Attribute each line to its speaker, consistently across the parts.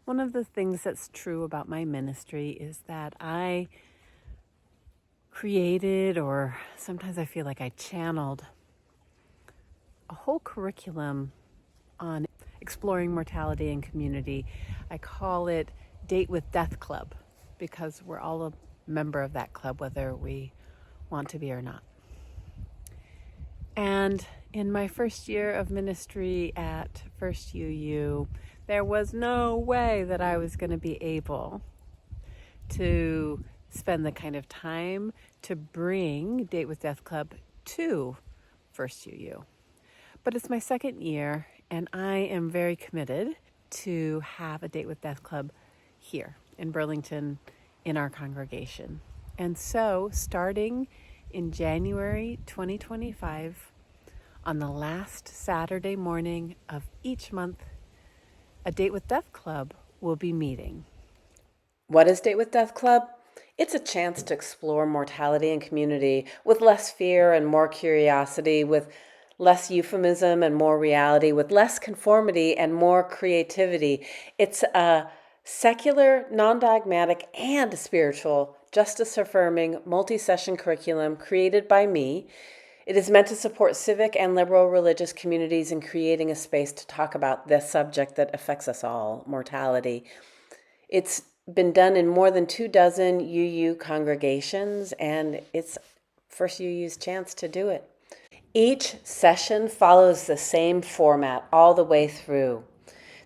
Speaker 1: One of the things that's true about my ministry is that I created, or sometimes I feel like I channeled, a whole curriculum on exploring mortality and community. I call it Date with Death Club because we're all a member of that club, whether we want to be or not. And in my first year of ministry at First UU, there was no way that I was going to be able to spend the kind of time to bring Date with Death Club to First UU. But it's my second year, and I am very committed to have a Date with Death Club here in Burlington in our congregation. And so, starting in January 2025, on the last Saturday morning of each month, a Date with Death Club will be meeting.
Speaker 2: What is Date with Death Club? It's a chance to explore mortality and community with less fear and more curiosity, with less euphemism and more reality, with less conformity and more creativity. It's a secular, non-dogmatic, and spiritual, justice-affirming, multi-session curriculum created by me. It is meant to support civic and liberal religious communities in creating a space to talk about this subject that affects us all, mortality. It's been done in more than 24 UU congregations, and it's First UU's chance to do it. Each session follows the same format all the way through.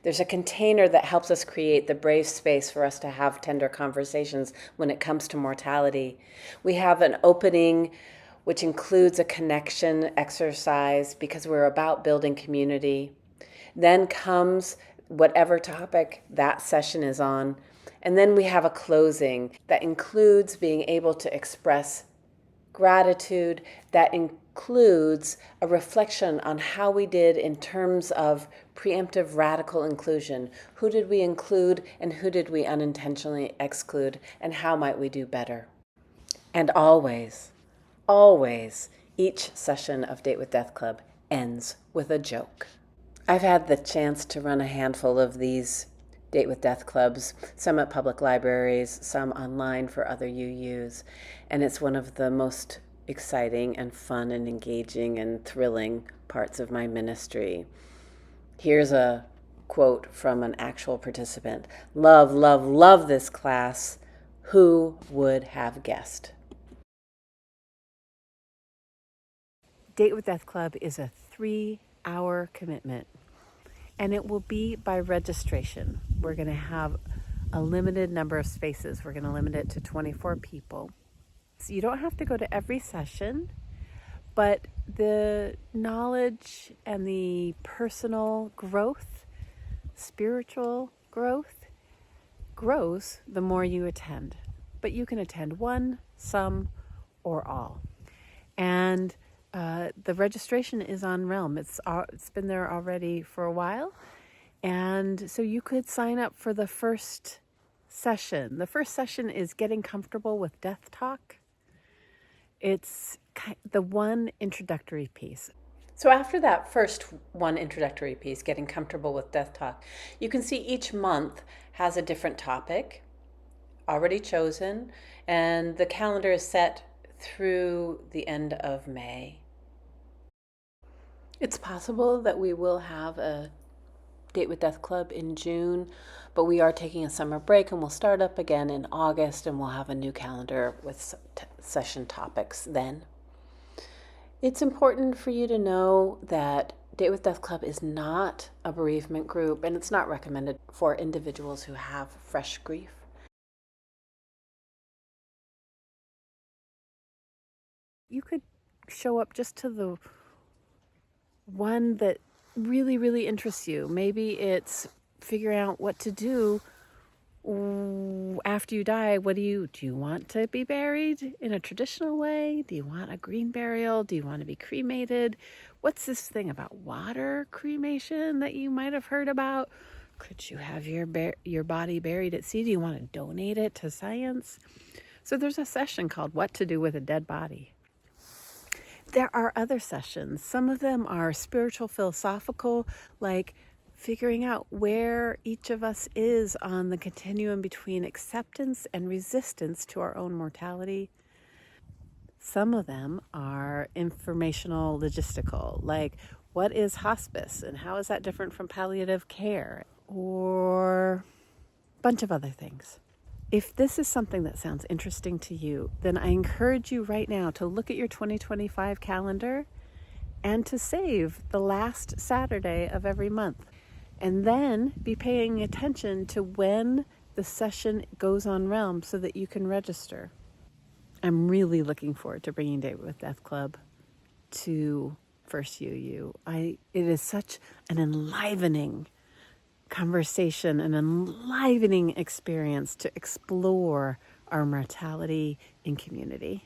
Speaker 2: There's a container that helps us create the brave space for us to have tender conversations when it comes to mortality. We have an opening which includes a connection exercise because we're about building community. Then comes whatever topic that session is on. And then we have a closing that includes being able to express gratitude, that includes a reflection on how we did in terms of preemptive radical inclusion. Who did we include and who did we unintentionally exclude, and how might we do better? And always, each session of Date with Death Club ends with a joke. I've had the chance to run a handful of these Date with Death Clubs, some at public libraries, some online for other UUs, and it's one of the most exciting and fun and engaging and thrilling parts of my ministry. Here's a quote from an actual participant. Love, love, love this class. Who would have guessed?
Speaker 1: Date with Death Club is a 3-hour commitment, and it will be by registration. We're going to have a limited number of spaces. We're going to limit it to 24 people. So you don't have to go to every session, but the knowledge and the personal growth, spiritual growth, grows the more you attend. But you can attend one, some, or all. And the registration is on Realm. It's been there already for a while. And so you could sign up for the first session. The first session is getting comfortable with death talk. It's the one introductory piece.
Speaker 2: So after that first one introductory piece, getting comfortable with death talk, you can see each month has a different topic already chosen, and the calendar is set through the end of May. It's possible that we will have a Date with Death Club in June, but we are taking a summer break and we'll start up again in August, and we'll have a new calendar with session topics then. It's important for you to know that Date with Death Club is not a bereavement group, and it's not recommended for individuals who have fresh grief.
Speaker 1: You could show up just to the one that really, really interests you. Maybe it's figuring out what to do after you die. Do you want to be buried in a traditional way? Do you want a green burial? Do you want to be cremated? What's this thing about water cremation that you might have heard about? Could you have your body buried at sea? Do you want to donate it to science? So there's a session called What to Do with a Dead Body. There are other sessions. Some of them are spiritual, philosophical, like figuring out where each of us is on the continuum between acceptance and resistance to our own mortality. Some of them are informational, logistical, like what is hospice and how is that different from palliative care, or a bunch of other things. If this is something that sounds interesting to you, then I encourage you right now to look at your 2025 calendar and to save the last Saturday of every month. And then be paying attention to when the session goes on Realm so that you can register. I'm really looking forward to bringing Date with Death Club to First UU. It is such an enlivening conversation, an enlivening experience to explore our mortality in community.